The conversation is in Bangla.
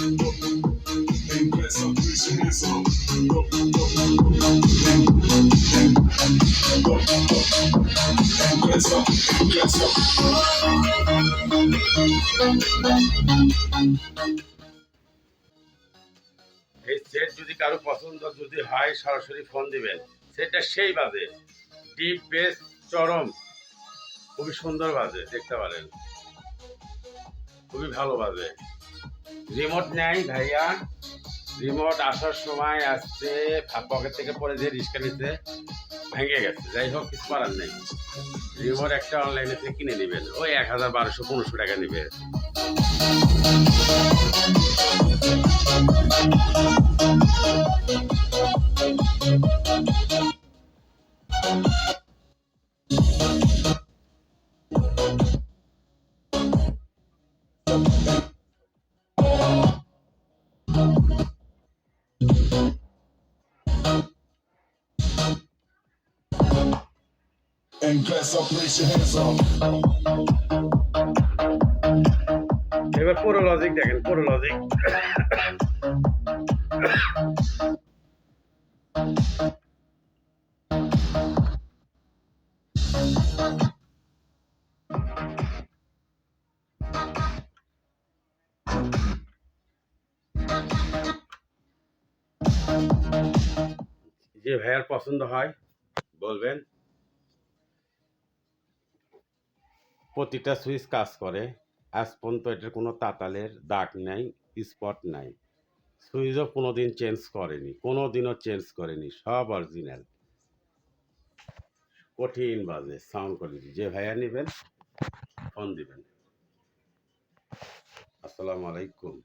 এই সেট যদি কারো পছন্দ যদি হয় সরাসরি ফোন দিবেন। সেটটা সেই বাজে, ডিপ বেস, চরম, খুবই সুন্দর বাজে, দেখতে পারেন, খুবই ভালো বাজে। রিমোট নেই ভাইয়া, রিমোট আসার সময় আসছে পকেট থেকে পড়ে যে রিস্কা নিতে ভেঙে গেছে, যাই হোক কিছু করার নেই। রিমোট একটা অনলাইনে থেকে কিনে নেবেন, ওই ১,১২০০-১৫০০ টাকা নেবে। And glass up, place your hands up. এবার পুরো লজিক দেখেন, পুরো লজিক। যে ভাইয়ার পছন্দ হয় বলবেন। প্রতিটা সুইচ কাজ করে, আজ পর্যন্ত এটার কোনো তাতালের দাগ নাই, স্পট নাই। সুইচও কোনোদিন চেঞ্জ করেনি, কোনোদিনও চেঞ্জ করেনি, সব অরিজিনাল। কঠিন বাজে সাউন্ড কোয়ালিটি। যে ভাইয়া নেবেন ফোন দিবেন। আসসালামু আলাইকুম।